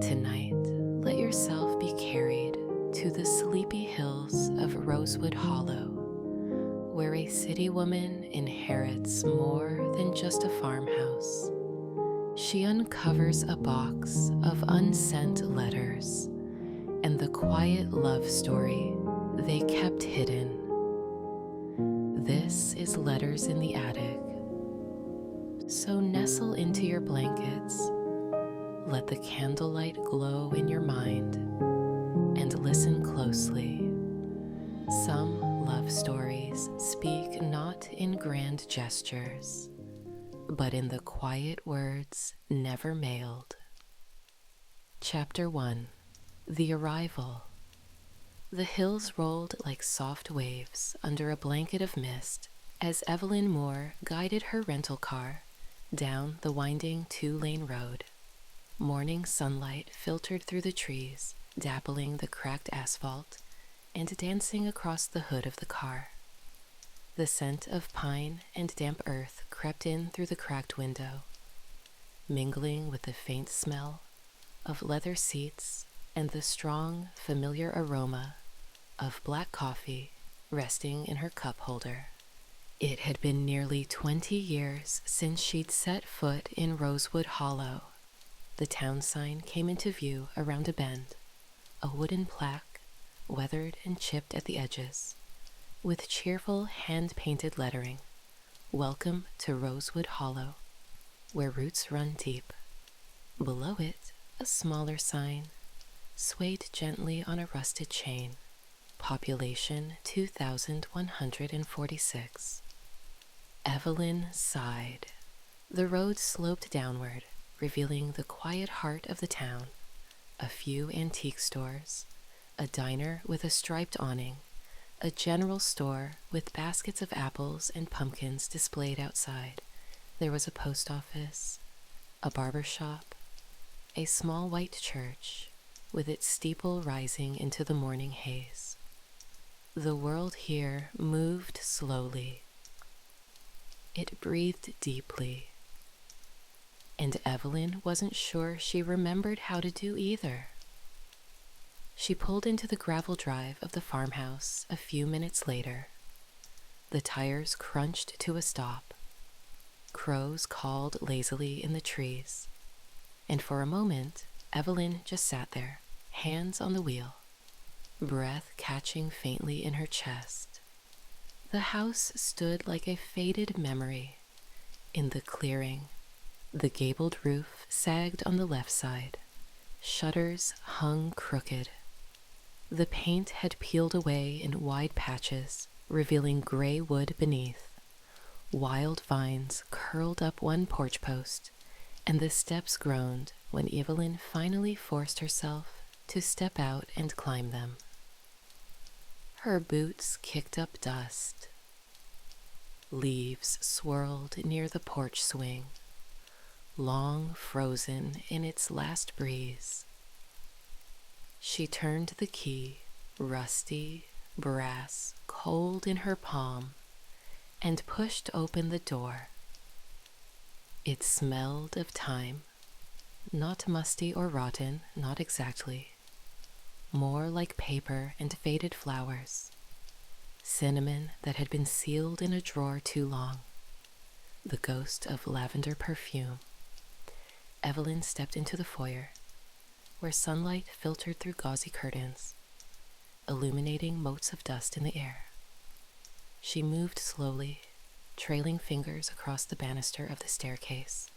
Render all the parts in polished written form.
Tonight, let yourself be carried to the sleepy hills of Rosewood Hollow, where a city woman inherits more than just a farmhouse. She uncovers a box of unsent letters and the quiet love story they kept hidden. This is Letters in the Attic. So nestle into your blankets, let the candlelight glow in your mind, and listen closely. Some love stories speak not in grand gestures, but in the quiet words never mailed. Chapter 1. The Arrival. The hills rolled like soft waves under a blanket of mist as Evelyn Moore guided her rental car down the winding 2-lane road. Morning sunlight filtered through the trees, dappling the cracked asphalt and dancing across the hood of the car. The scent of pine and damp earth crept in through the cracked window, mingling with the faint smell of leather seats and the strong, familiar aroma of black coffee resting in her cup holder. It had been nearly 20 years since she'd set foot in Rosewood Hollow. The town sign came into view around a bend, a wooden plaque, weathered and chipped at the edges, with cheerful hand-painted lettering, "Welcome to Rosewood Hollow, where roots run deep." Below it, a smaller sign, swayed gently on a rusted chain. Population 2,146. Evelyn sighed. The road sloped downward, revealing the quiet heart of the town. A few antique stores, a diner with a striped awning, a general store with baskets of apples and pumpkins displayed outside. There was a post office, a barber shop, a small white church with its steeple rising into the morning haze. The world here moved slowly. It breathed deeply, and Evelyn wasn't sure she remembered how to do either. She pulled into the gravel drive of the farmhouse a few minutes later. The tires crunched to a stop. Crows called lazily in the trees, and for a moment, Evelyn just sat there, hands on the wheel, breath catching faintly in her chest. The house stood like a faded memory in the clearing. The gabled roof sagged on the left side. Shutters hung crooked. The paint had peeled away in wide patches, revealing gray wood beneath. Wild vines curled up one porch post, and the steps groaned when Evelyn finally forced herself to step out and climb them. Her boots kicked up dust. Leaves swirled near the porch swing, long frozen in its last breeze. She turned the key, rusty, brass, cold in her palm, and pushed open the door. It smelled of time, not musty or rotten, not exactly. More like paper and faded flowers, cinnamon that had been sealed in a drawer too long, the ghost of lavender perfume. Evelyn stepped into the foyer, where sunlight filtered through gauzy curtains, illuminating motes of dust in the air. She moved slowly, trailing fingers across the banister of the staircase,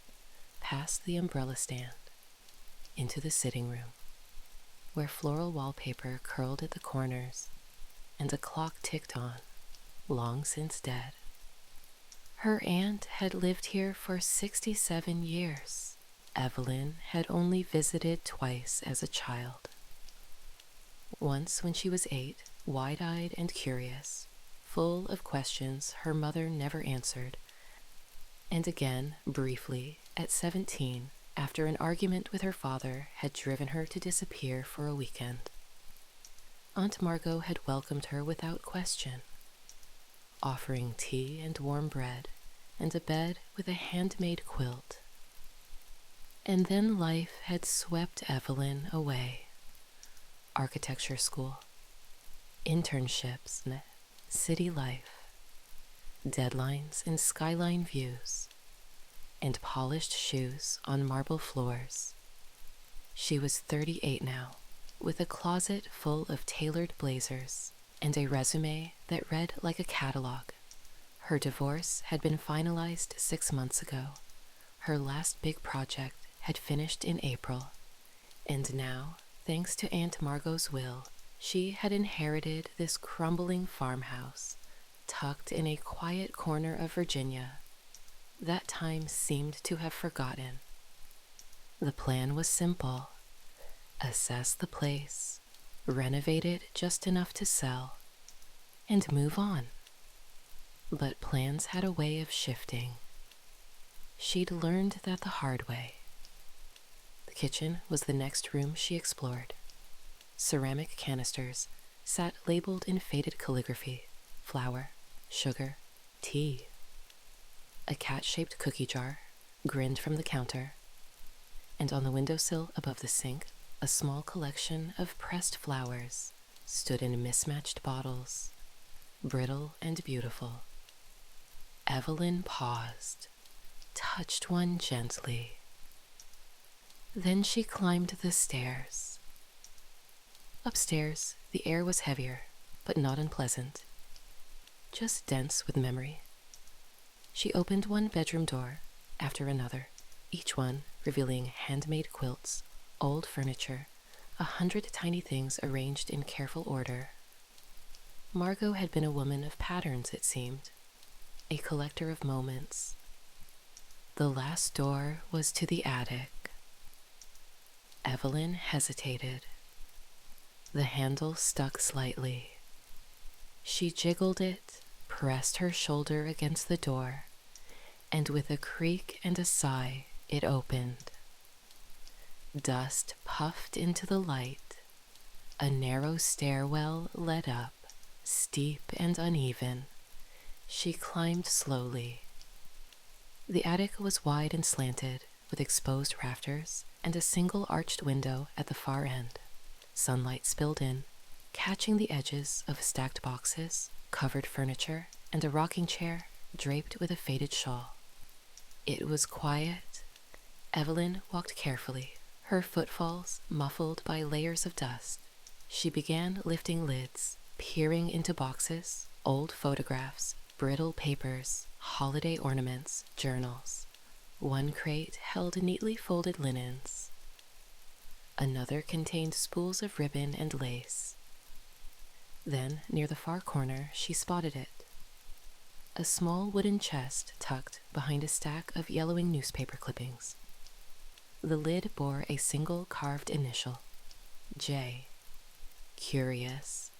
past the umbrella stand, into the sitting room, where floral wallpaper curled at the corners and a clock ticked on, long since dead. Her aunt had lived here for 67 years. Evelyn had only visited twice as a child. Once when she was 8, wide-eyed and curious, full of questions her mother never answered, and again, briefly, at 17, after an argument with her father had driven her to disappear for a weekend. Aunt Margot had welcomed her without question, offering tea and warm bread and a bed with a handmade quilt. And then life had swept Evelyn away. Architecture school, internships, city life, deadlines and skyline views, and polished shoes on marble floors. She was 38 now, with a closet full of tailored blazers and a resume that read like a catalog. Her divorce had been finalized 6 months ago. Her last big project had finished in April, and now, thanks to Aunt Margot's will, she had inherited this crumbling farmhouse tucked in a quiet corner of Virginia. That time seemed to have forgotten. The plan was simple: assess the place, renovate it just enough to sell, and move on. But plans had a way of shifting. She'd learned that the hard way. The kitchen was the next room she explored. Ceramic canisters sat labeled in faded calligraphy: flour, sugar, tea. A cat-shaped cookie jar grinned from the counter, and on the windowsill above the sink, a small collection of pressed flowers stood in mismatched bottles, brittle and beautiful. Evelyn paused, touched one gently. Then she climbed the stairs. Upstairs, the air was heavier, but not unpleasant, just dense with memory. She opened one bedroom door after another, each one revealing handmade quilts, old furniture, 100 tiny things arranged in careful order. Margot had been a woman of patterns, it seemed, a collector of moments. The last door was to the attic. Evelyn hesitated. The handle stuck slightly. She jiggled it, pressed her shoulder against the door, and with a creak and a sigh, it opened. Dust puffed into the light. A narrow stairwell led up, steep and uneven. She climbed slowly. The attic was wide and slanted, with exposed rafters and a single arched window at the far end. Sunlight spilled in, catching the edges of stacked boxes, covered furniture, and a rocking chair draped with a faded shawl. It was quiet. Evelyn walked carefully, her footfalls muffled by layers of dust. She began lifting lids, peering into boxes, old photographs, brittle papers, holiday ornaments, journals. One crate held neatly folded linens. Another contained spools of ribbon and lace. Then, near the far corner, she spotted it. A small wooden chest tucked behind a stack of yellowing newspaper clippings. The lid bore a single carved initial, J. Curious.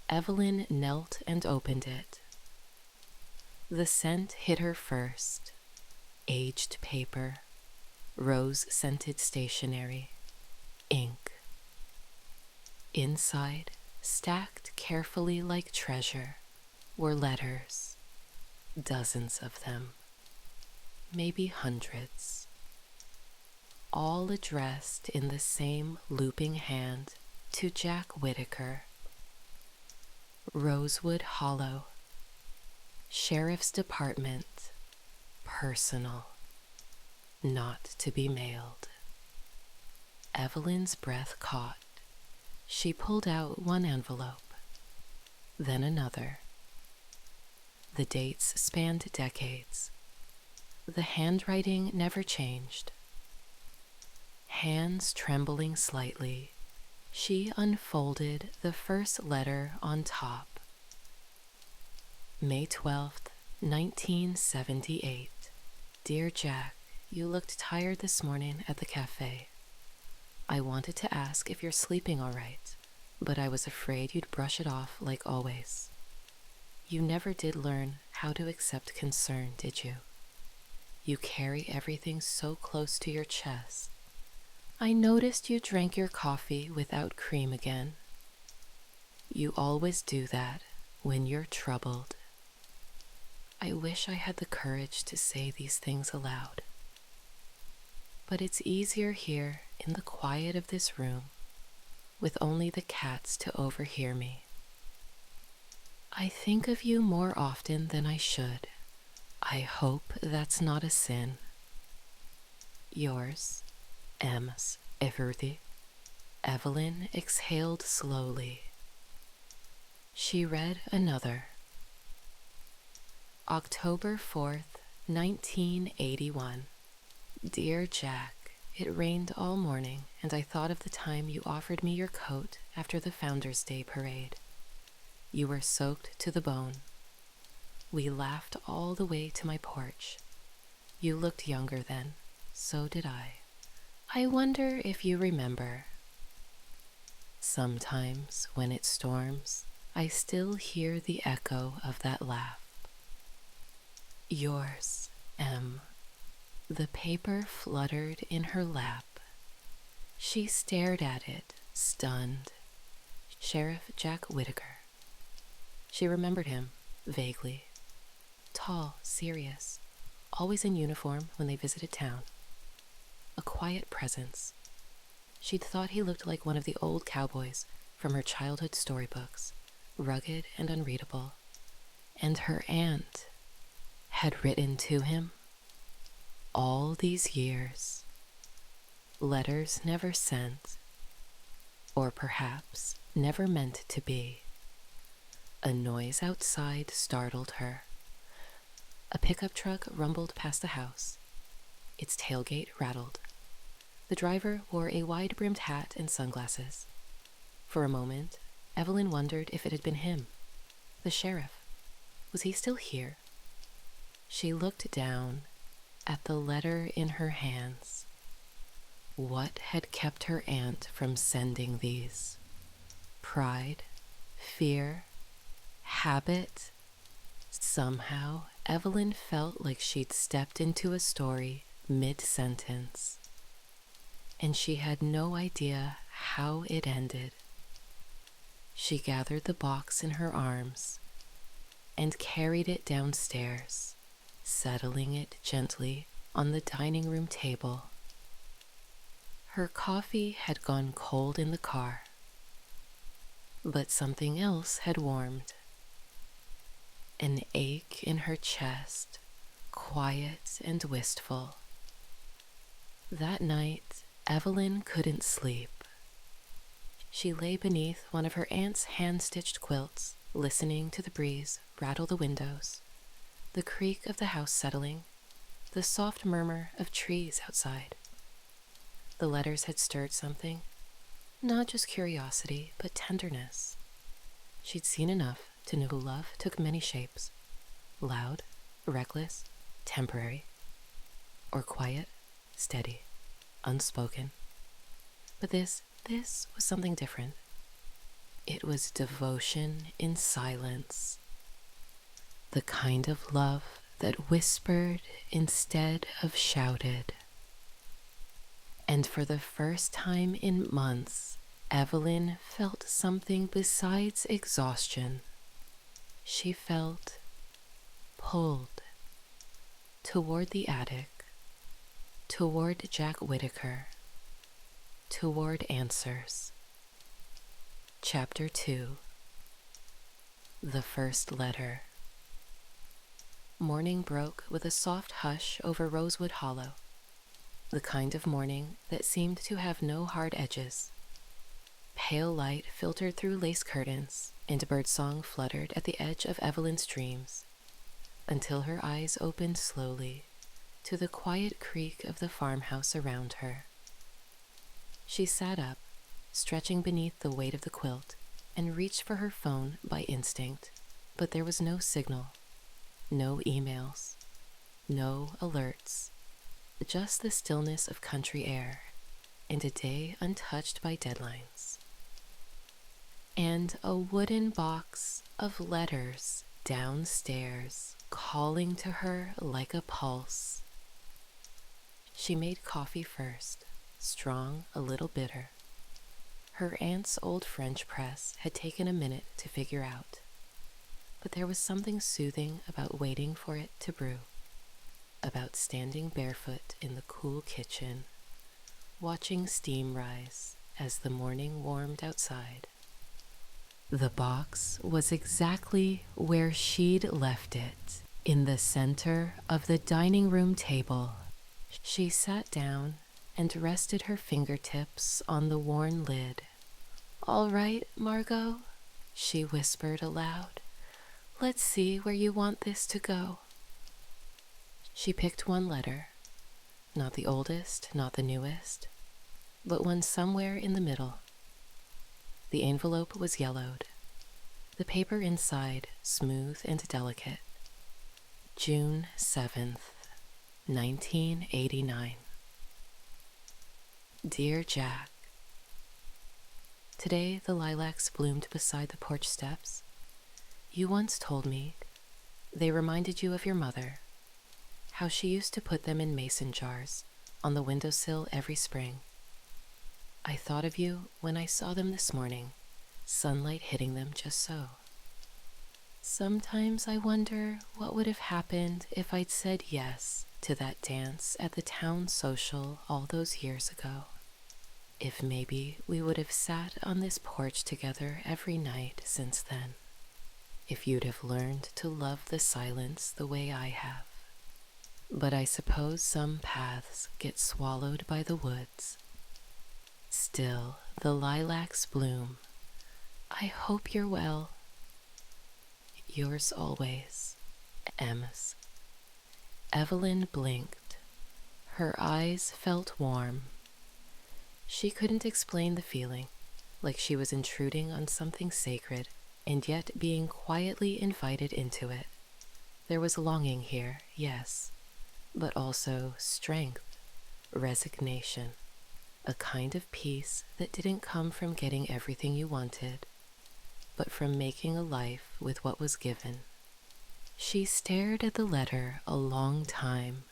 Evelyn knelt and opened it. The scent hit her first. Aged paper, rose-scented stationery, ink. Inside, stacked carefully like treasure, were letters, dozens of them, maybe hundreds, all addressed in the same looping hand to Jack Whitaker. Rosewood Hollow, Sheriff's Department, personal, not to be mailed. Evelyn's breath caught. She pulled out one envelope, then another. The dates spanned decades. The handwriting never changed. Hands trembling slightly, she unfolded the first letter on top. May 12th, 1978. Dear Jack, you looked tired this morning at the cafe. I wanted to ask if you're sleeping all right, but I was afraid you'd brush it off like always. You never did learn how to accept concern, did you? You carry everything so close to your chest. I noticed you drank your coffee without cream again. You always do that when you're troubled. I wish I had the courage to say these things aloud. but it's easier here in the quiet of this room, with only the cats to overhear me. I think of you more often than I should. I hope that's not a sin. Yours, Ems Everthy. Evelyn exhaled slowly. She read another. October 4th, 1981. Dear Jack, it rained all morning, and I thought of the time you offered me your coat after the Founders' Day parade. You were soaked to the bone. We laughed all the way to my porch. You looked younger then, so did I. I wonder if you remember. Sometimes, when it storms, I still hear the echo of that laugh. Yours, M. The paper fluttered in her lap. She stared at it, stunned. Sheriff Jack Whitaker. She remembered him, vaguely. Tall, serious, always in uniform when they visited town. A quiet presence. She'd thought he looked like one of the old cowboys from her childhood storybooks, rugged and unreadable. And her aunt had written to him all these years. Letters never sent, or perhaps never meant to be. A noise outside startled her. A pickup truck rumbled past the house. Its tailgate rattled. The driver wore a wide-brimmed hat and sunglasses. For a moment, Evelyn wondered if it had been him, the sheriff. Was he still here? She looked down at the letter in her hands. What had kept her aunt from sending these? Pride? Fear? Habit? Somehow, Evelyn felt like she'd stepped into a story mid-sentence, and she had no idea how it ended. She gathered the box in her arms and carried it downstairs, settling it gently on the dining room table. Her coffee had gone cold in the car, but something else had warmed. An ache in her chest, quiet and wistful. That night, Evelyn couldn't sleep. She lay beneath one of her aunt's hand-stitched quilts, listening to the breeze rattle the windows, the creak of the house settling, the soft murmur of trees outside. The letters had stirred something, not just curiosity, but tenderness. She'd seen enough to know love took many shapes, loud, reckless, temporary, or quiet, steady, unspoken. But this was something different. It was devotion in silence, the kind of love that whispered instead of shouted. And for the first time in months, Evelyn felt something besides exhaustion. She felt pulled toward the attic, toward Jack Whitaker, toward answers. Chapter 2. The First Letter. Morning broke with a soft hush over Rosewood Hollow, the kind of morning that seemed to have no hard edges. Pale light filtered through lace curtains, and birdsong fluttered at the edge of Evelyn's dreams, until her eyes opened slowly to the quiet creak of the farmhouse around her. She sat up, stretching beneath the weight of the quilt, and reached for her phone by instinct, but there was no signal, no emails, no alerts, just the stillness of country air and a day untouched by deadlines. And a wooden box of letters downstairs calling to her like a pulse. She made coffee first, strong, a little bitter. Her aunt's old French press had taken a minute to figure out, but there was something soothing about waiting for it to brew, about standing barefoot in the cool kitchen watching steam rise as the morning warmed outside. The box was exactly where she'd left it, in the center of the dining room table. She sat down and rested her fingertips on the worn lid. "All right, Margot," she whispered aloud. "Let's see where you want this to go." She picked one letter, not the oldest, not the newest, but one somewhere in the middle. The envelope was yellowed, the paper inside smooth and delicate. June 7th, 1989. Dear Jack, today the lilacs bloomed beside the porch steps. You once told me they reminded you of your mother, how she used to put them in mason jars on the windowsill every spring. I thought of you when I saw them this morning, sunlight hitting them just so. Sometimes I wonder what would have happened if I'd said yes to that dance at the town social all those years ago. If maybe we would have sat on this porch together every night since then. If you'd have learned to love the silence the way I have. But I suppose some paths get swallowed by the woods. Still, the lilacs bloom. I hope you're well. Yours always, Ems. Evelyn blinked. Her eyes felt warm. She couldn't explain the feeling, like she was intruding on something sacred and yet being quietly invited into it. There was longing here, yes, but also strength, resignation, a kind of peace that didn't come from getting everything you wanted, but from making a life with what was given. She stared at the letter a long time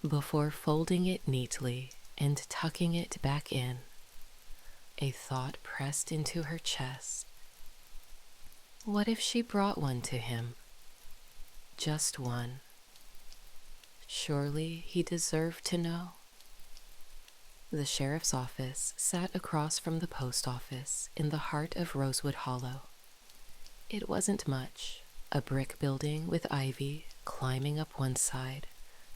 before folding it neatly and tucking it back in. A thought pressed into her chest. What if she brought one to him? Just one. Surely he deserved to know. The sheriff's office sat across from the post office in the heart of Rosewood Hollow. It wasn't much, a brick building with ivy climbing up one side,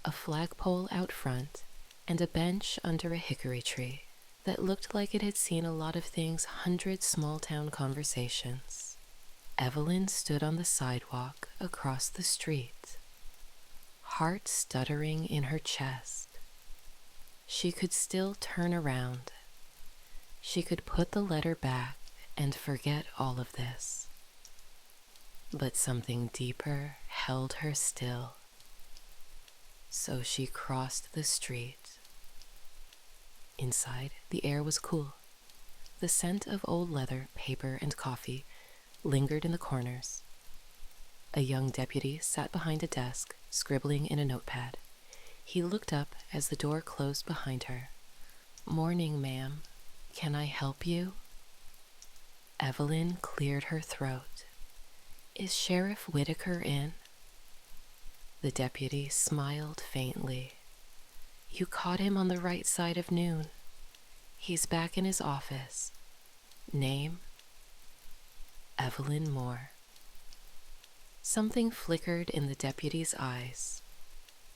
a flagpole out front, and a bench under a hickory tree that looked like it had seen a lot of things, 100 small-town conversations. Evelyn stood on the sidewalk across the street, heart stuttering in her chest. She could still turn around. She could put the letter back and forget all of this. But something deeper held her still. So she crossed the street. Inside, the air was cool. The scent of old leather, paper, and coffee lingered in the corners. A young deputy sat behind a desk, scribbling in a notepad. He looked up as the door closed behind her. "Morning, ma'am. Can I help you?" Evelyn cleared her throat. "Is Sheriff Whitaker in?" The deputy smiled faintly. "You caught him on the right side of noon. He's back in his office. Name?" Evelyn Moore. Something flickered in the deputy's eyes.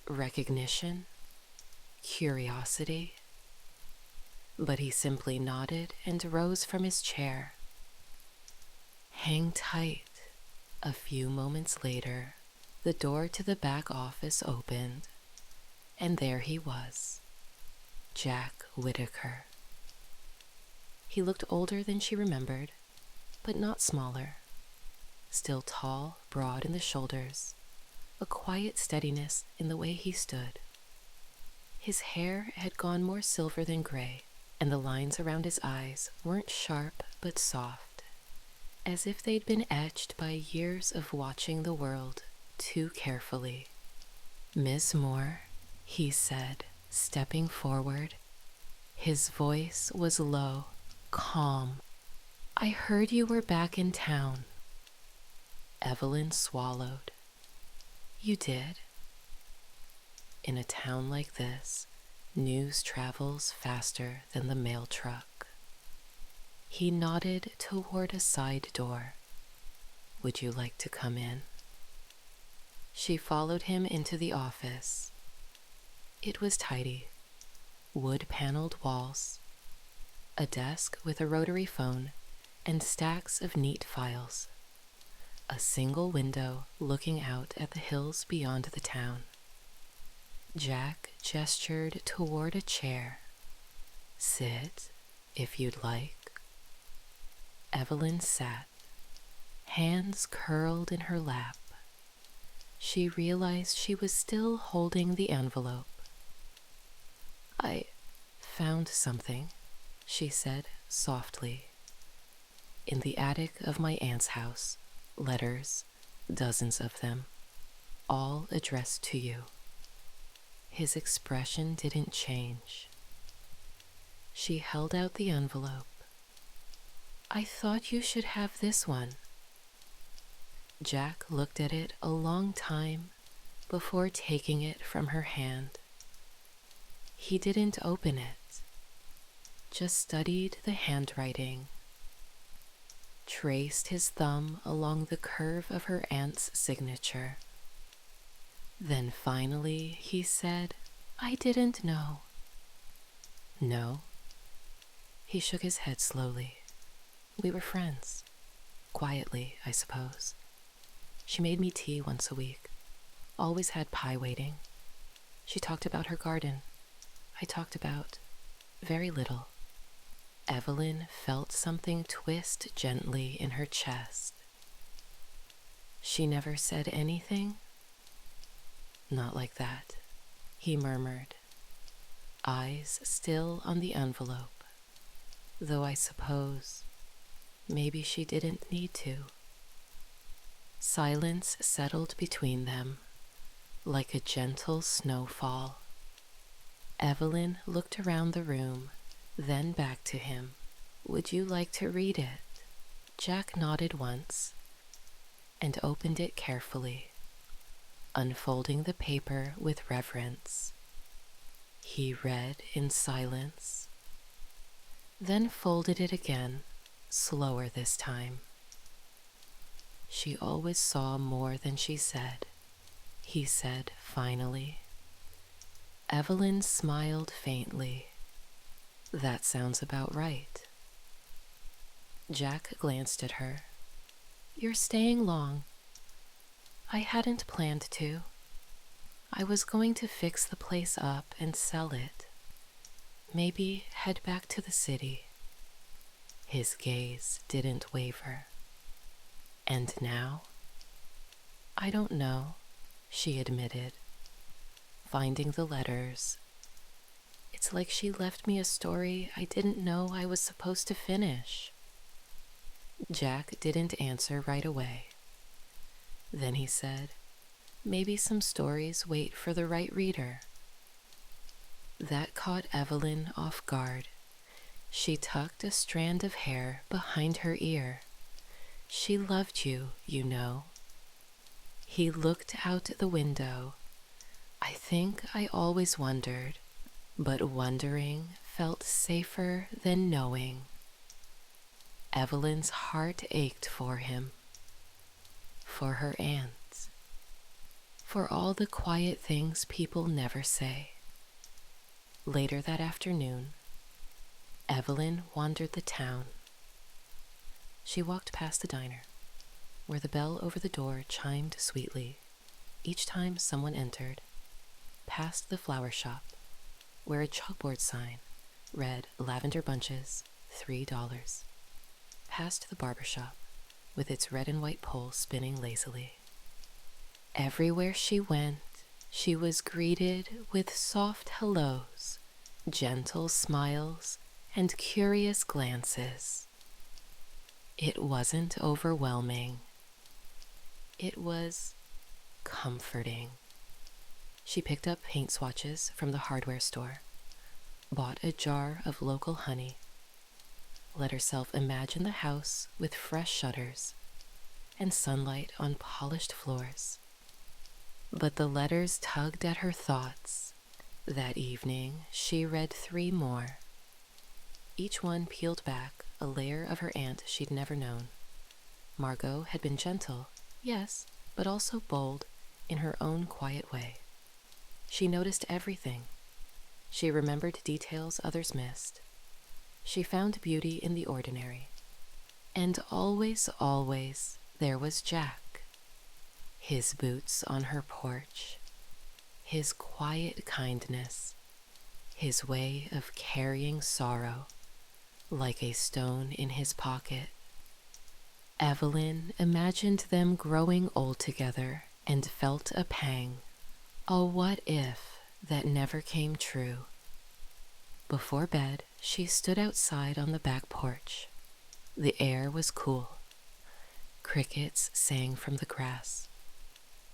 Recognition? Curiosity? But he simply nodded and rose from his chair. Hang tight. A few moments later, the door to the back office opened, and there he was, Jack Whitaker. He looked older than she remembered, but not smaller. Still tall, broad in the shoulders, a quiet steadiness in the way he stood. His hair had gone more silver than gray, and the lines around his eyes weren't sharp but soft, as if they'd been etched by years of watching the world too carefully. "Miss Moore," he said, stepping forward. His voice was low, calm. "I heard you were back in town." Evelyn swallowed. "You did?" In a town like this, News travels faster than the mail truck. He nodded toward a side door. Would you like to come in? She followed him into the office. It was tidy. Wood-paneled walls, a desk with a rotary phone, and stacks of neat files. A single window looking out at the hills beyond the town. Jack gestured toward a chair. Sit, if you'd like. Evelyn sat, hands curled in her lap. She realized she was still holding the envelope. I found something, she said softly. In the attic of my aunt's house, letters, dozens of them, all addressed to you. His expression didn't change. She held out the envelope. I thought you should have this one. Jack looked at it a long time before taking it from her hand. He didn't open it, just studied the handwriting, traced his thumb along the curve of her aunt's signature. Then finally he said, I didn't know. No? He shook his head slowly. We were friends. Quietly, I suppose. She made me tea once a week. Always had pie waiting. She talked about her garden. I talked about very little. Evelyn felt something twist gently in her chest. She never said anything? Not like that, he murmured, eyes still on the envelope, though I suppose maybe she didn't need to. Silence settled between them, like a gentle snowfall. Evelyn looked around the room, then back to him. Would you like to read it? Jack nodded once and opened it carefully, unfolding the paper with reverence. He read in silence, then folded it again, slower this time. She always saw more than she said, he said finally. Evelyn smiled faintly. That sounds about right. Jack glanced at her. You're staying long. I hadn't planned to. I was going to fix the place up and sell it. Maybe head back to the city. His gaze didn't waver. And now? I don't know, she admitted, finding the letters. It's like she left me a story I didn't know I was supposed to finish. Jack didn't answer right away. Then he said, maybe some stories wait for the right reader. That caught Evelyn off guard. She tucked a strand of hair behind her ear. She loved you, you know. He looked out the window. I think I always wondered, but wondering felt safer than knowing. Evelyn's heart ached for him, for her aunt, for all the quiet things people never say. Later that afternoon, Evelyn wandered the town. She walked past the diner, where the bell over the door chimed sweetly each time someone entered, past the flower shop, where a chalkboard sign read lavender bunches, $3, past the barber shop, with its red and white pole spinning lazily. Everywhere she went, she was greeted with soft hellos, gentle smiles, and curious glances. It wasn't overwhelming. It was comforting. She picked up paint swatches from the hardware store, bought a jar of local honey, let herself imagine the house with fresh shutters and sunlight on polished floors. But the letters tugged at her thoughts. That evening, she read 3 more. Each one peeled back a layer of her aunt she'd never known. Margot had been gentle, yes, but also bold in her own quiet way. She noticed everything. She remembered details others missed. She found beauty in the ordinary. And always, always, there was Jack. His boots on her porch. His quiet kindness. His way of carrying sorrow, like a stone in his pocket. Evelyn imagined them growing old together and felt a pang, a what if that never came true. Before bed, she stood outside on the back porch. The air was cool. Crickets sang from the grass.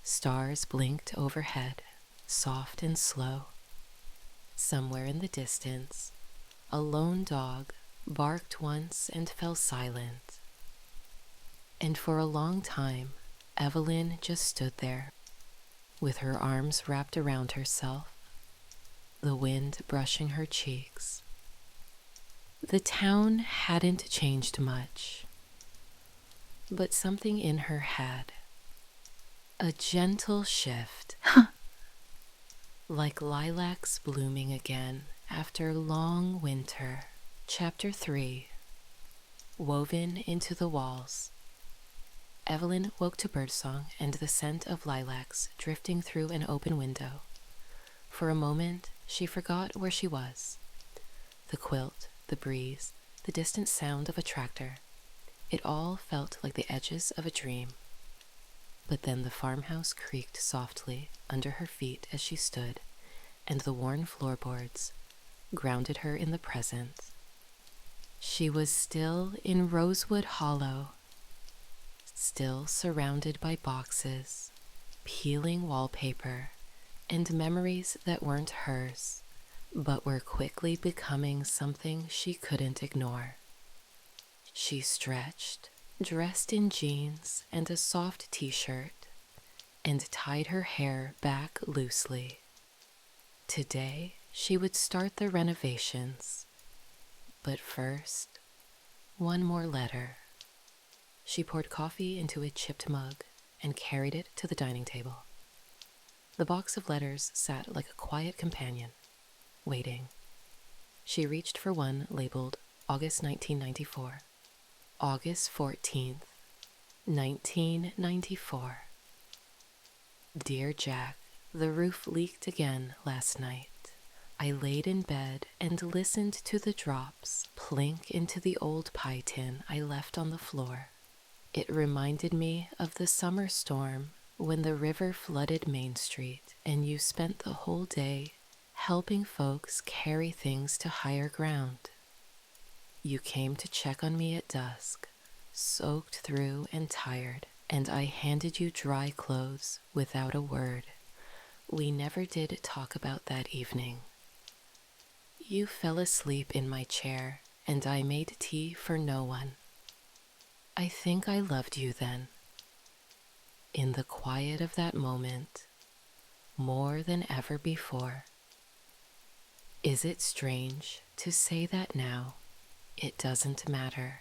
Stars blinked overhead, soft and slow. Somewhere in the distance, a lone dog barked once and fell silent. And for a long time, Evelyn just stood there, with her arms wrapped around herself, the wind brushing her cheeks. The town hadn't changed much, but something in her had. A gentle shift, like lilacs blooming again after long winter. Chapter 3. Woven into the walls. Evelyn woke to birdsong and the scent of lilacs drifting through an open window. For a moment, she forgot where she was. The quilt, the breeze, the distant sound of a tractor. It all felt like the edges of a dream. But then the farmhouse creaked softly under her feet as she stood, and the worn floorboards grounded her in the present. She was still in Rosewood Hollow, still surrounded by boxes, peeling wallpaper, and memories that weren't hers, but were quickly becoming something she couldn't ignore. She stretched, dressed in jeans and a soft t-shirt, and tied her hair back loosely. Today, she would start the renovations. But first, one more letter. She poured coffee into a chipped mug and carried it to the dining table. The box of letters sat like a quiet companion, waiting. She reached for one labeled August 1994. August 14th, 1994. Dear Jack, the roof leaked again last night. I laid in bed and listened to the drops plink into the old pie tin I left on the floor. It reminded me of the summer storm when the river flooded Main Street and you spent the whole day helping folks carry things to higher ground. You came to check on me at dusk, soaked through and tired, and I handed you dry clothes without a word. We never did talk about that evening. You fell asleep in my chair, and I made tea for no one. I think I loved you then. In the quiet of that moment, more than ever before. Is it strange to say that now? It doesn't matter.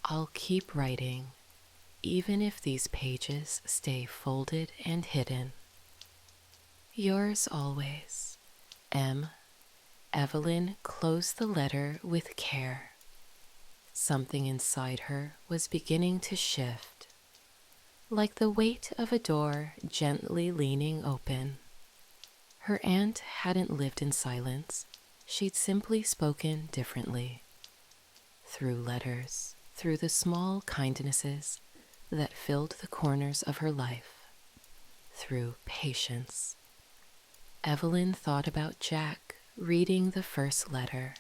I'll keep writing, even if these pages stay folded and hidden. Yours always, M. Evelyn closed the letter with care. Something inside her was beginning to shift, like the weight of a door gently leaning open. Her aunt hadn't lived in silence. She'd simply spoken differently. Through letters, through the small kindnesses that filled the corners of her life. Through patience. Evelyn thought about Jack reading the first letter.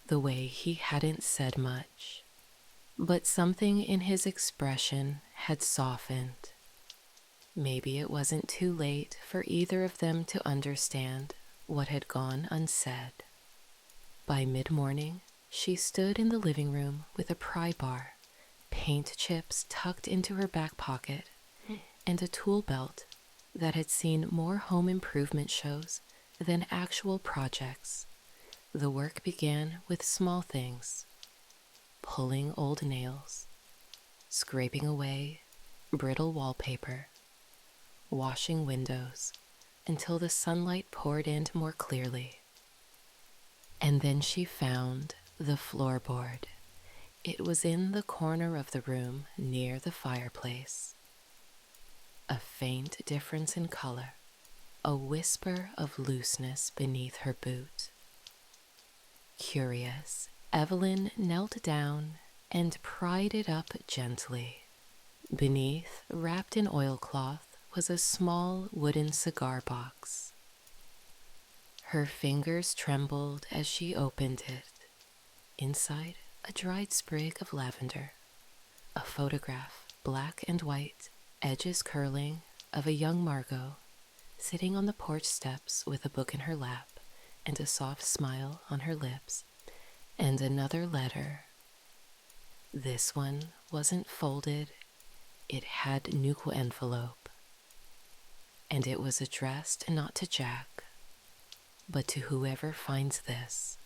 The way he hadn't said much, but something in his expression had softened. Maybe it wasn't too late for either of them to understand what had gone unsaid. By mid-morning, she stood in the living room with a pry bar, paint chips tucked into her back pocket, and a tool belt that had seen more home improvement shows than actual projects. The work began with small things: pulling old nails, scraping away brittle wallpaper, washing windows until the sunlight poured in more clearly. And then she found the floorboard. It was in the corner of the room near the fireplace. A faint difference in color, a whisper of looseness beneath her boot. Curious, Evelyn knelt down and pried it up gently. Beneath, wrapped in oilcloth, was a small wooden cigar box. Her fingers trembled as she opened it. Inside, a dried sprig of lavender, a photograph, black and white, edges curling, of a young Margot sitting on the porch steps with a book in her lap and a soft smile on her lips, and another letter. This one wasn't folded. It had nucle envelope, and it was addressed not to Jack, but to whoever finds this.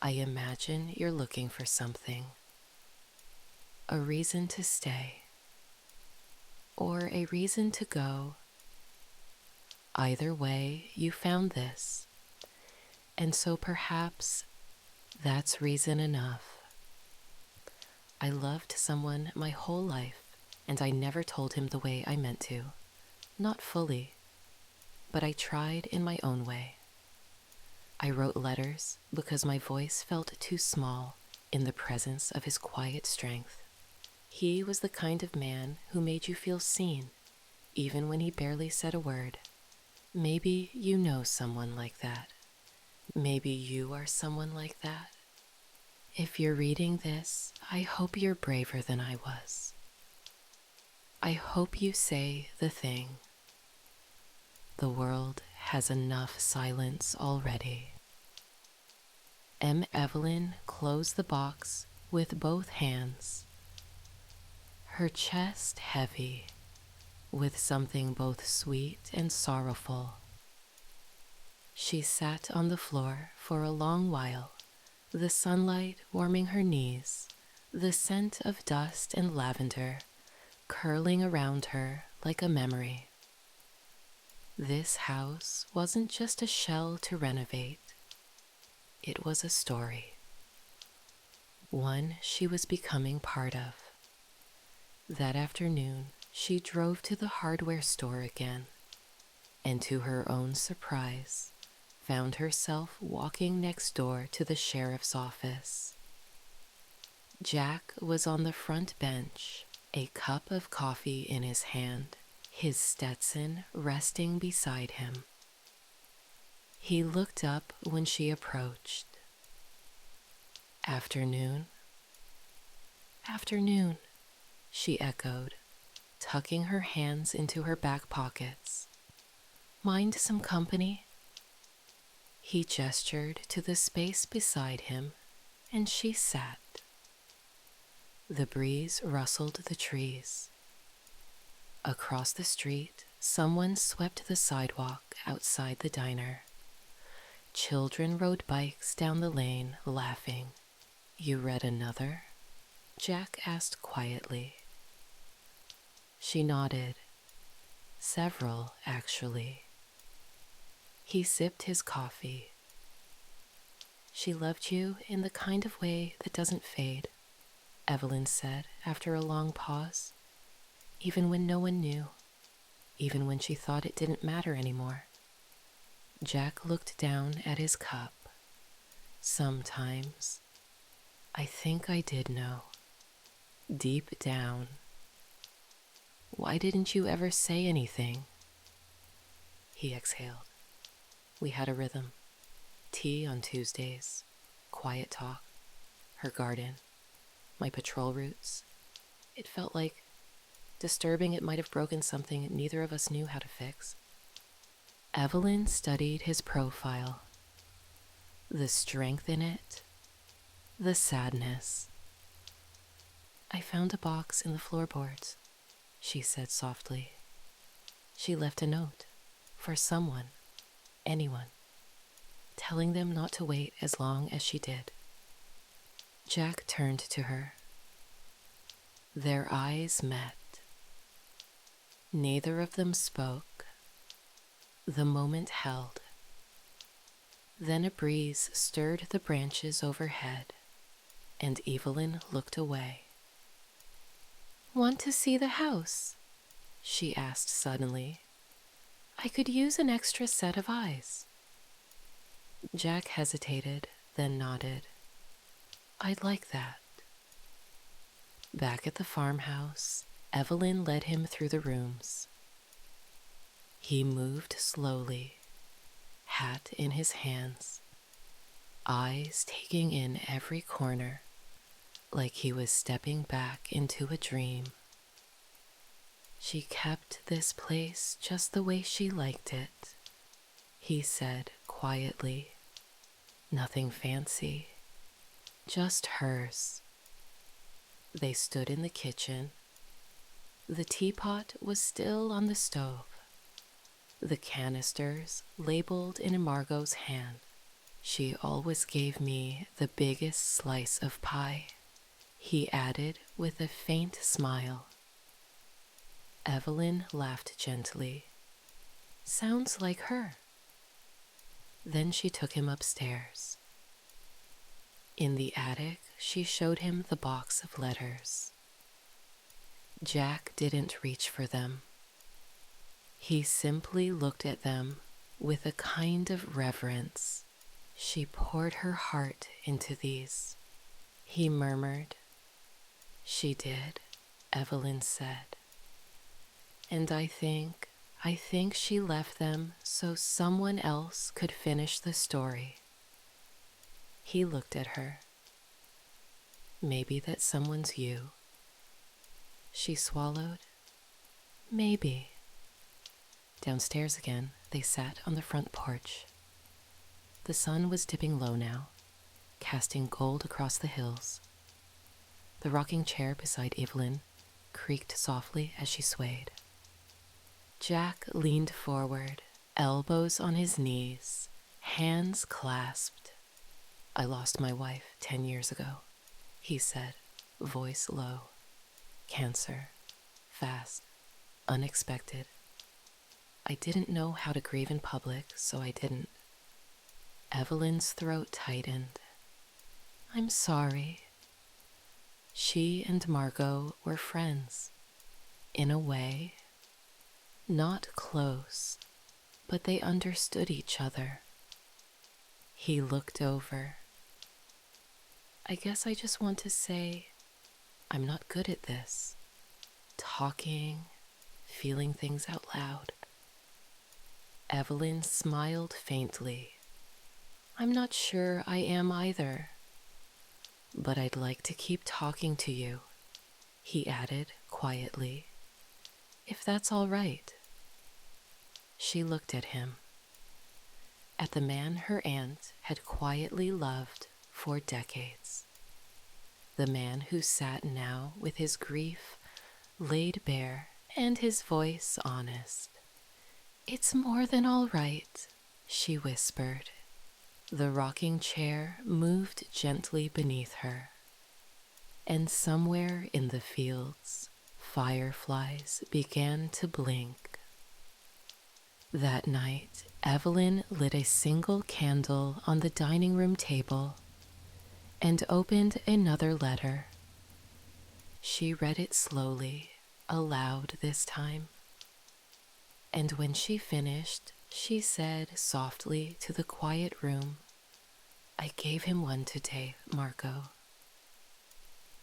I imagine you're looking for something. A reason to stay. Or a reason to go. Either way, you found this. And so perhaps that's reason enough. I loved someone my whole life, and I never told him the way I meant to. Not fully, but I tried in my own way. I wrote letters because my voice felt too small in the presence of his quiet strength. He was the kind of man who made you feel seen, even when he barely said a word. Maybe you know someone like that. Maybe you are someone like that. If you're reading this, I hope you're braver than I was. I hope you say the thing. The world has enough silence already. Evelyn closed the box with both hands, her chest heavy with something both sweet and sorrowful. She sat on the floor for a long while, the sunlight warming her knees, the scent of dust and lavender curling around her like a memory. This house wasn't just a shell to renovate. It was a story. One she was becoming part of. That afternoon, she drove to the hardware store again, and to her own surprise, found herself walking next door to the sheriff's office. Jack was on the front bench, a cup of coffee in his hand, his Stetson resting beside him. He looked up when she approached. "Afternoon?" "Afternoon," she echoed, tucking her hands into her back pockets. "Mind some company?" He gestured to the space beside him, and she sat. The breeze rustled the trees. Across the street, someone swept the sidewalk outside the diner. Children rode bikes down the lane, laughing. "You read another?" Jack asked quietly. She nodded. "Several, actually." He sipped his coffee. "She loved you in the kind of way that doesn't fade," Evelyn said after a long pause. "Even when no one knew. Even when she thought it didn't matter anymore." Jack looked down at his cup. "Sometimes. I think I did know. Deep down. Why didn't you ever say anything?" He exhaled. We had a rhythm. Tea on Tuesdays. Quiet talk. Her garden. My patrol routes. It felt like disturbing. It might have broken something neither of us knew how to fix. Evelyn studied his profile. The strength in it. The sadness. "I found a box in the floorboards," she said softly. She left a note for someone, anyone, telling them not to wait as long as she did. Jack turned to her. Their eyes met. Neither of them spoke. The moment held. Then a breeze stirred the branches overhead, and Evelyn looked away. "Want to see the house?" she asked suddenly. "I could use an extra set of eyes." Jack hesitated, then nodded. "I'd like that." Back at the farmhouse, Evelyn led him through the rooms. He moved slowly, hat in his hands, eyes taking in every corner, like he was stepping back into a dream. "She kept this place just the way she liked it," he said quietly. "Nothing fancy, just hers." They stood in the kitchen. The teapot was still on the stove. The canisters labeled in Margot's hand. "She always gave me the biggest slice of pie," he added with a faint smile. Evelyn laughed gently. "Sounds like her." Then she took him upstairs. In the attic, she showed him the box of letters. Jack didn't reach for them. He simply looked at them with a kind of reverence. "She poured her heart into these," he murmured. "She did," Evelyn said. "And I think she left them so someone else could finish the story." He looked at her. "Maybe that someone's you." She swallowed. "Maybe." Downstairs again, they sat on the front porch. The sun was dipping low now, casting gold across the hills. The rocking chair beside Evelyn creaked softly as she swayed. Jack leaned forward, elbows on his knees, hands clasped. "I lost my wife 10 years ago," he said, voice low. "Cancer. Fast. Unexpected. I didn't know how to grieve in public, so I didn't." Evelyn's throat tightened. "I'm sorry." She and Margot were friends. In a way. Not close, but they understood each other. He looked over. "I guess I just want to say I'm not good at this. Talking, feeling things out loud." Evelyn smiled faintly. "I'm not sure I am either. But I'd like to keep talking to you," he added quietly, "if that's all right." She looked at him. At the man her aunt had quietly loved for decades. The man who sat now with his grief laid bare and his voice honest. "It's more than all right," she whispered. The rocking chair moved gently beneath her. And somewhere in the fields, fireflies began to blink. That night, Evelyn lit a single candle on the dining room table and opened another letter. She read it slowly, aloud this time. And when she finished, she said softly to the quiet room, "I gave him one today, Margot.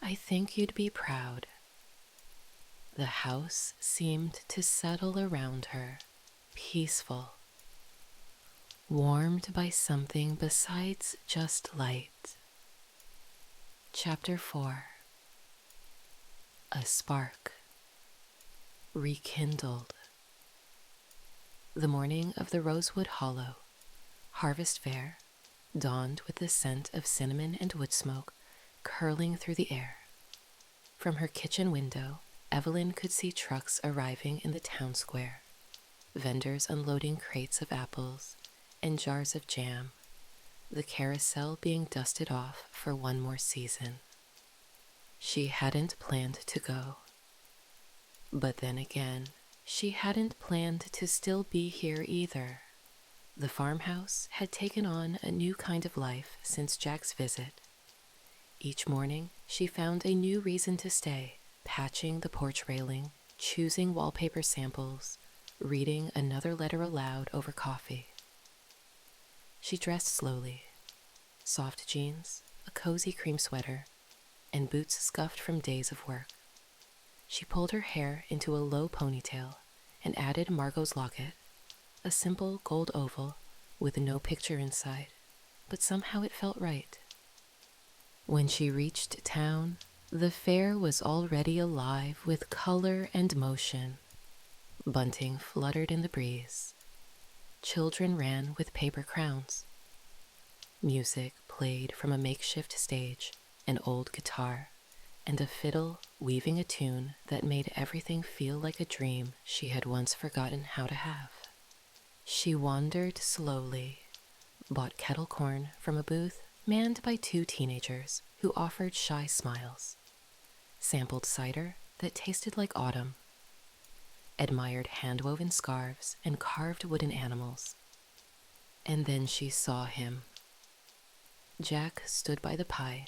I think you'd be proud." The house seemed to settle around her, peaceful, warmed by something besides just light. Chapter 4. A spark. Rekindled. The morning of the Rosewood Hollow harvest fair dawned with the scent of cinnamon and wood smoke curling through the air. From her kitchen window, Evelyn could see trucks arriving in the town square. vendors unloading crates of apples and jars of jam, the carousel being dusted off for one more season. She hadn't planned to go. But then again, she hadn't planned to still be here either. The farmhouse had taken on a new kind of life since Jack's visit. Each morning, she found a new reason to stay, patching the porch railing, choosing wallpaper samples, reading another letter aloud over coffee. She dressed slowly. Soft jeans, a cozy cream sweater, and boots scuffed from days of work. She pulled her hair into a low ponytail and added Margot's locket, a simple gold oval with no picture inside, but somehow it felt right. When she reached town, the fair was already alive with color and motion. Bunting fluttered in the breeze. Children ran with paper crowns. Music played from a makeshift stage, an old guitar, and a fiddle weaving a tune that made everything feel like a dream she had once forgotten how to have. She wandered slowly, bought kettle corn from a booth manned by two teenagers who offered shy smiles, sampled cider that tasted like autumn, admired hand-woven scarves and carved wooden animals. And then she saw him. Jack stood by the pie,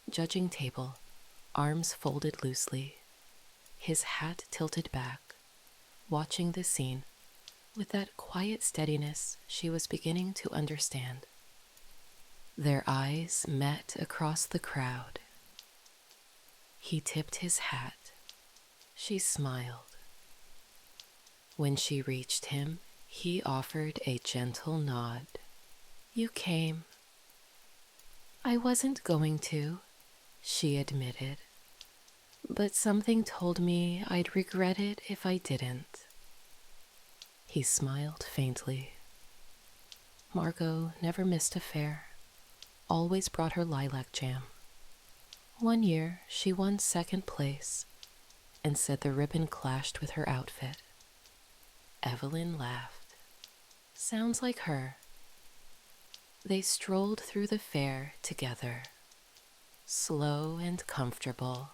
judging table, arms folded loosely, his hat tilted back, watching the scene with that quiet steadiness she was beginning to understand. Their eyes met across the crowd. He tipped his hat. She smiled. When she reached him, he offered a gentle nod. "You came." "I wasn't going to," she admitted, "but something told me I'd regret it if I didn't." He smiled faintly. Margot never missed a fair, always brought her lilac jam. One year she won second place and said the ribbon clashed with her outfit. Evelyn laughed. Sounds like her. They strolled through the fair together, slow and comfortable.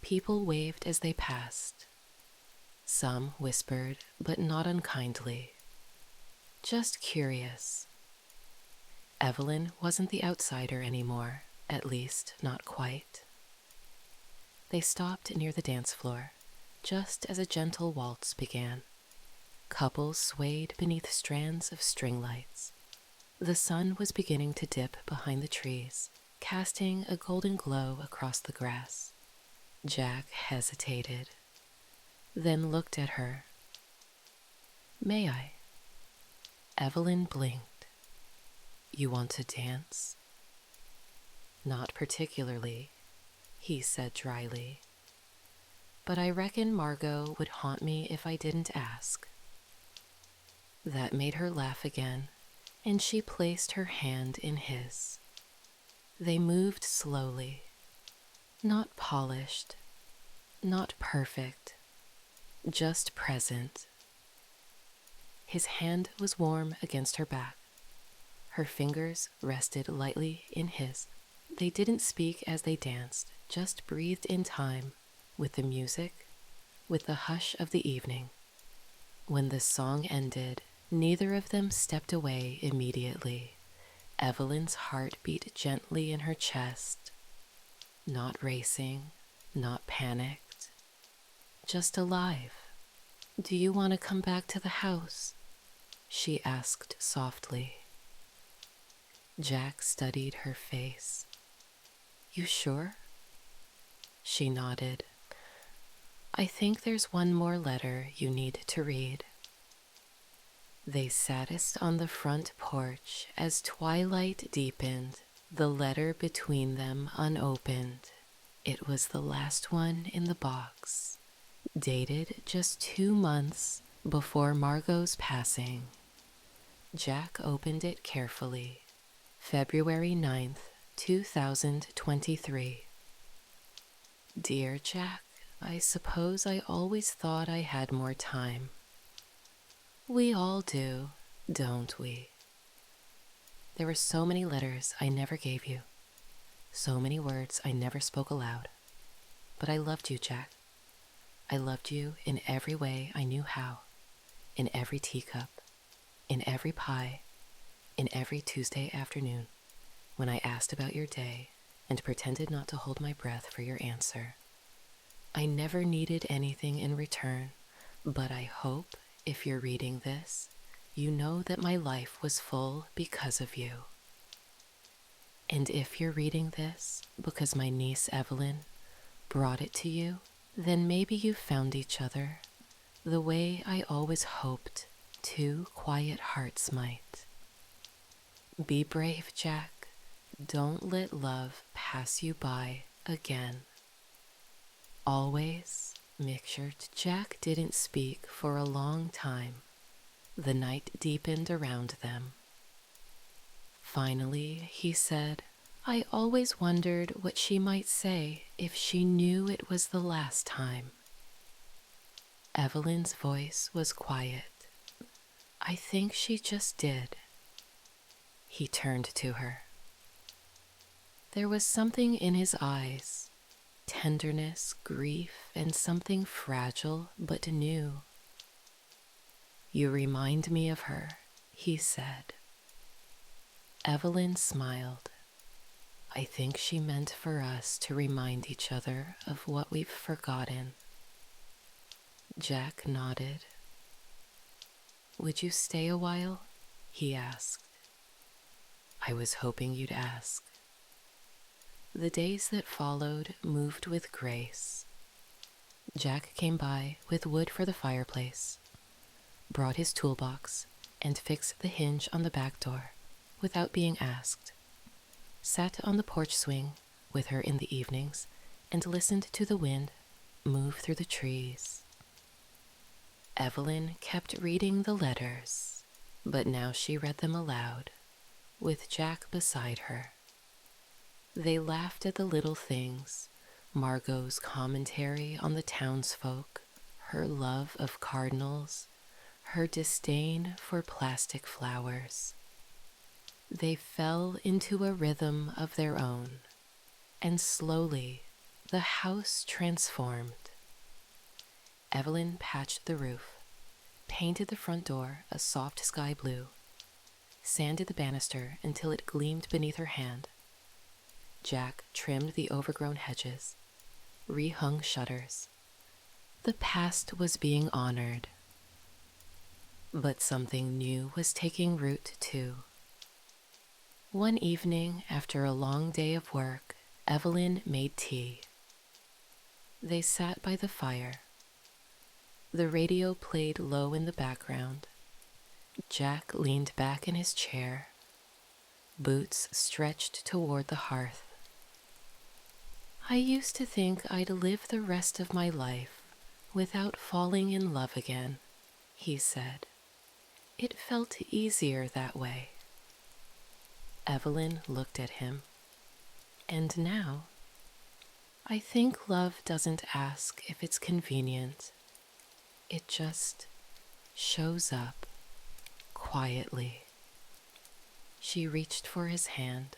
People waved as they passed. Some whispered, but not unkindly. Just curious. Evelyn wasn't the outsider anymore, at least not quite. They stopped near the dance floor, just as a gentle waltz began. Couples swayed beneath strands of string lights. The sun was beginning to dip behind the trees, casting a golden glow across the grass. Jack hesitated, then looked at her. "May I?" Evelyn blinked. "You want to dance?" "Not particularly," he said dryly. "But I reckon Margot would haunt me if I didn't ask." That made her laugh again, and she placed her hand in his. They moved slowly, not polished, not perfect, just present. His hand was warm against her back. Her fingers rested lightly in his. They didn't speak as they danced, just breathed in time, with the music, with the hush of the evening. When the song ended, neither of them stepped away immediately. Evelyn's heart beat gently in her chest, not racing, not panicked, just alive. "Do you want to come back to the house?" she asked softly. Jack studied her face. "You sure?" She nodded. "I think there's one more letter you need to read." They sattest on the front porch as twilight deepened, the letter between them unopened. It was the last one in the box, dated just 2 months before Margot's passing. Jack opened it carefully. February 9th, 2023. "Dear Jack, I suppose I always thought I had more time. We all do, don't we? There were so many letters I never gave you, so many words I never spoke aloud. But I loved you, Jack. I loved you in every way I knew how, in every teacup, in every pie, in every Tuesday afternoon, when I asked about your day and pretended not to hold my breath for your answer. I never needed anything in return, but I hope, if you're reading this, you know that my life was full because of you. And if you're reading this because my niece Evelyn brought it to you, then maybe you found each other the way I always hoped two quiet hearts might. Be brave, Jack. Don't let love pass you by again. Always make sure Jack didn't speak for a long time. The night deepened around them. Finally, he said, I always wondered what she might say if she knew it was the last time. Evelyn's voice was quiet. I think she just did. He turned to her. There was something in his eyes, tenderness, grief, and something fragile but new. You remind me of her, he said. Evelyn smiled. I think she meant for us to remind each other of what we've forgotten. Jack nodded. Would you stay a while? He asked. I was hoping you'd ask. The days that followed moved with grace. Jack came by with wood for the fireplace, brought his toolbox, and fixed the hinge on the back door without being asked, sat on the porch swing with her in the evenings, and listened to the wind move through the trees. Evelyn kept reading the letters, but now she read them aloud, with Jack beside her. They laughed at the little things, Margot's commentary on the townsfolk, her love of cardinals, her disdain for plastic flowers. They fell into a rhythm of their own, and slowly the house transformed. Evelyn patched the roof, painted the front door a soft sky blue, sanded the banister until it gleamed beneath her hand. Jack trimmed the overgrown hedges, rehung shutters. The past was being honored. But something new was taking root, too. One evening, after a long day of work, Evelyn made tea. They sat by the fire. The radio played low in the background. Jack leaned back in his chair, boots stretched toward the hearth. I used to think I'd live the rest of my life without falling in love again, he said. It felt easier that way. Evelyn looked at him. And now, I think love doesn't ask if it's convenient. It just shows up quietly. She reached for his hand.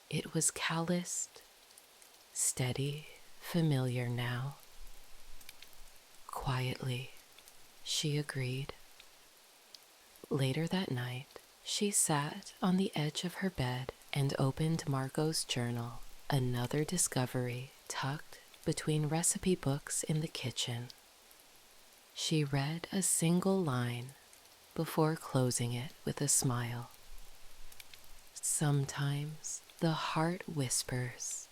It was calloused, steady, familiar now. Quietly, she agreed. Later that night, she sat on the edge of her bed and opened Margot's journal, another discovery tucked between recipe books in the kitchen. She read a single line before closing it with a smile. Sometimes the heart whispers,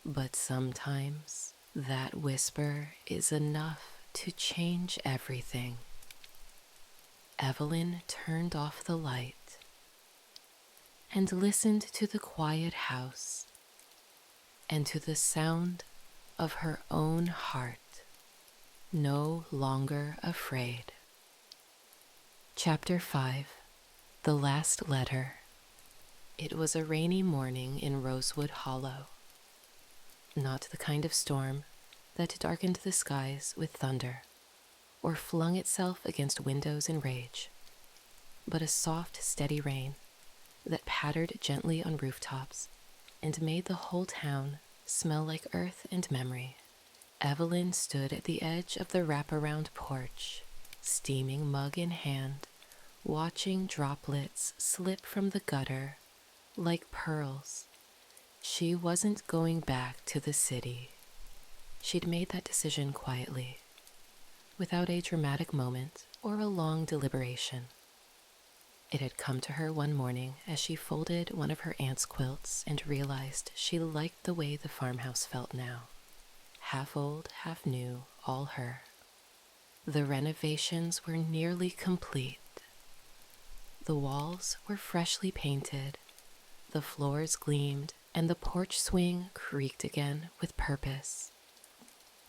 but sometimes that whisper is enough to change everything. Evelyn turned off the light and listened to the quiet house and to the sound of her own heart, no longer afraid. Chapter 5. The Last Letter. It was a rainy morning in Rosewood Hollow. Not the kind of storm that darkened the skies with thunder, or flung itself against windows in rage, but a soft, steady rain that pattered gently on rooftops and made the whole town smell like earth and memory. Evelyn stood at the edge of the wraparound porch, steaming mug in hand, watching droplets slip from the gutter like pearls. She wasn't going back to the city. She'd made that decision quietly, without a dramatic moment or a long deliberation. It had come to her one morning as she folded one of her aunt's quilts and realized she liked the way the farmhouse felt now. Half old, half new, all her. The renovations were nearly complete. The walls were freshly painted, the floors gleamed, and the porch swing creaked again with purpose.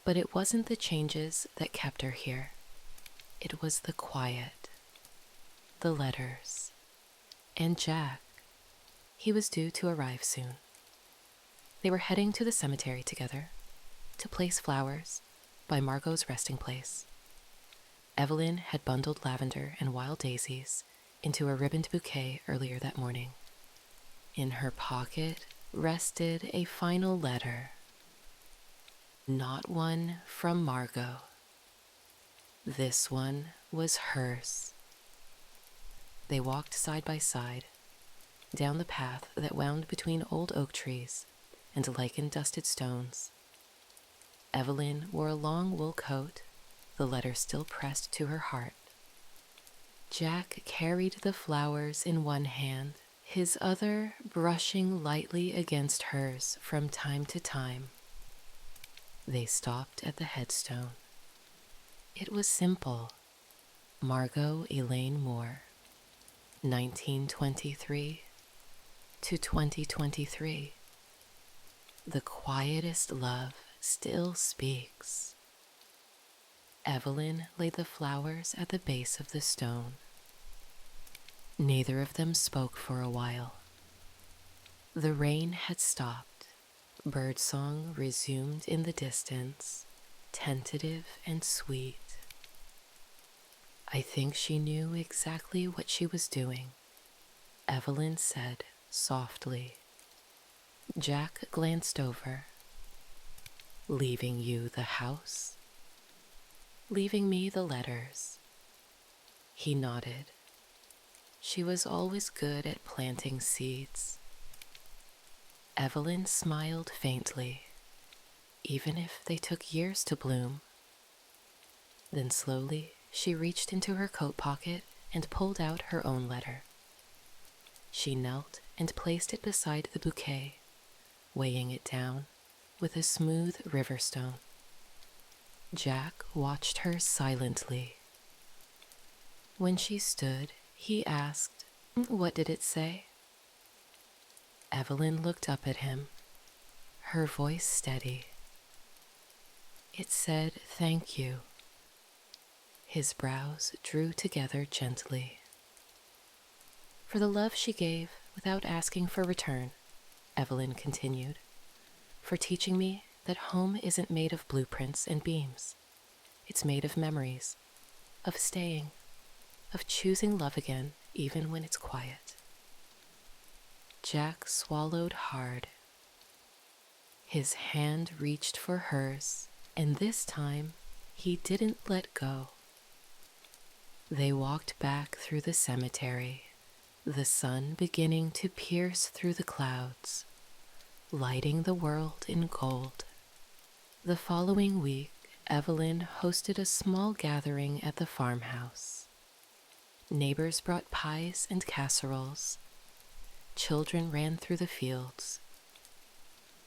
But it wasn't the changes that kept her here. It was the quiet, the letters, and Jack. He was due to arrive soon. They were heading to the cemetery together to place flowers by Margot's resting place. Evelyn had bundled lavender and wild daisies into a ribboned bouquet earlier that morning. In her pocket rested a final letter. Not one from Margot. This one was hers. They walked side by side, down the path that wound between old oak trees and lichen-dusted stones. Evelyn wore a long wool coat, the letter still pressed to her heart. Jack carried the flowers in one hand, his other brushing lightly against hers from time to time. They stopped at the headstone. It was simple. Margot Elaine Moore, 1923 to 2023. The quietest love still speaks. Evelyn laid the flowers at the base of the stone. Neither of them spoke for a while. The rain had stopped. Birdsong resumed in the distance, tentative and sweet. I think she knew exactly what she was doing, Evelyn said softly. Jack glanced over. Leaving you the house? Leaving me the letters. He nodded. She was always good at planting seeds. Evelyn smiled faintly, even if they took years to bloom. Then slowly she reached into her coat pocket and pulled out her own letter. She knelt and placed it beside the bouquet, weighing it down with a smooth river stone. Jack watched her silently. When she stood, he asked, "What did it say?" Evelyn looked up at him, her voice steady. It said, "Thank you." His brows drew together gently. For the love she gave without asking for return, Evelyn continued. For teaching me that home isn't made of blueprints and beams. It's made of memories, of staying, of choosing love again even when it's quiet. Jack swallowed hard. His hand reached for hers, and this time he didn't let go. They walked back through the cemetery, the sun beginning to pierce through the clouds, lighting the world in gold. The following week, Evelyn hosted a small gathering at the farmhouse. Neighbors brought pies and casseroles. Children ran through the fields.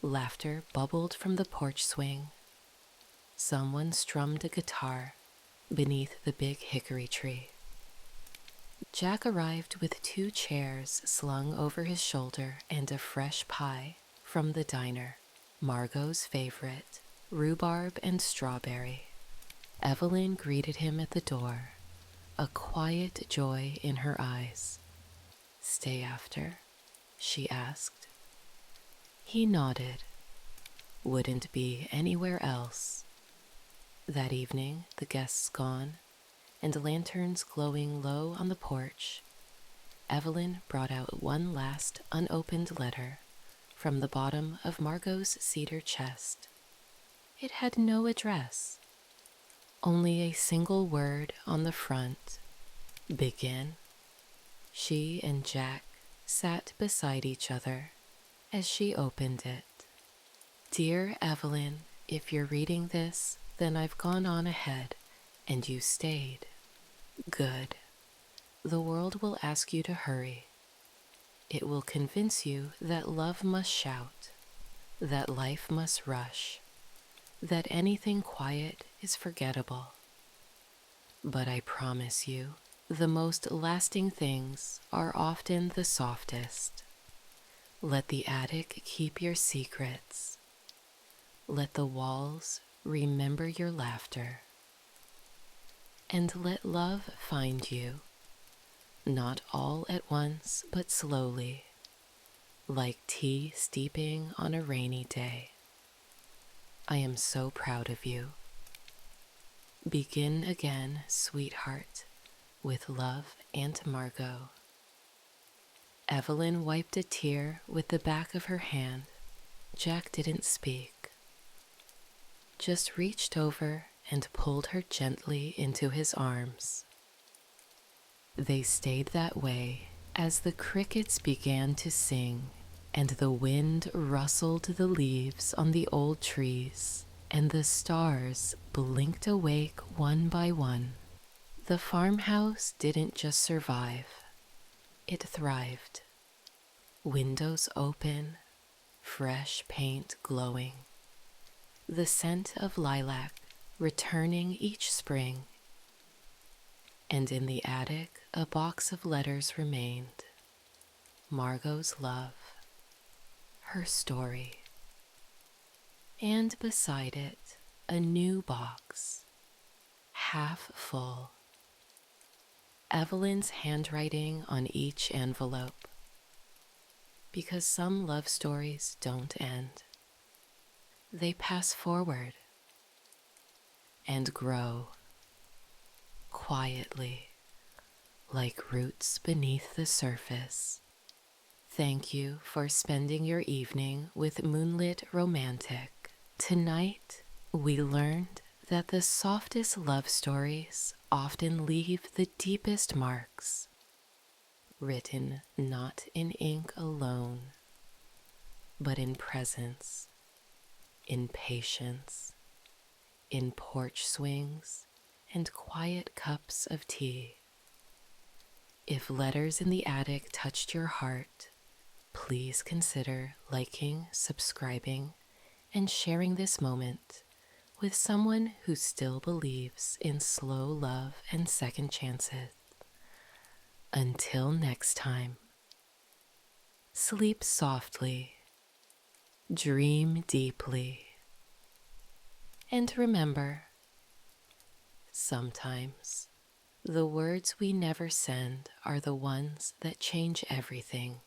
Laughter bubbled from the porch swing. Someone strummed a guitar beneath the big hickory tree. Jack arrived with 2 chairs slung over his shoulder and a fresh pie from the diner, Margot's favorite, rhubarb and strawberry. Evelyn greeted him at the door, a quiet joy in her eyes. "Stay after?" she asked. He nodded. Wouldn't be anywhere else. That evening, the guests gone, and lanterns glowing low on the porch, Evelyn brought out one last unopened letter from the bottom of Margot's cedar chest. It had no address, only a single word on the front, begin. She and Jack sat beside each other as she opened it. Dear Evelyn, if you're reading this, then I've gone on ahead, and you stayed. Good. The world will ask you to hurry. It will convince you that love must shout, that life must rush, that anything quiet is forgettable. But I promise you, the most lasting things are often the softest. Let the attic keep your secrets. Let the walls remember your laughter. And let love find you, not all at once, but slowly, like tea steeping on a rainy day. I am so proud of you. Begin again, sweetheart, with love, Aunt Margot. Evelyn wiped a tear with the back of her hand. Jack didn't speak, just reached over and pulled her gently into his arms. They stayed that way as the crickets began to sing and the wind rustled the leaves on the old trees and the stars blinked awake one by one. The farmhouse didn't just survive, it thrived. Windows open, fresh paint glowing, the scent of lilac returning each spring. And in the attic, a box of letters remained. Margot's love, her story. And beside it, a new box, half full. Evelyn's handwriting on each envelope. Because some love stories don't end. They pass forward and grow quietly, like roots beneath the surface. Thank you for spending your evening with Moonlit Romantic. Tonight, we learned that the softest love stories often leave the deepest marks, written not in ink alone, but in presence, in patience, in porch swings, and quiet cups of tea. If Letters in the Attic touched your heart, please consider liking, subscribing, and sharing this moment with someone who still believes in slow love and second chances. Until next time, sleep softly, dream deeply, and remember, sometimes the words we never send are the ones that change everything.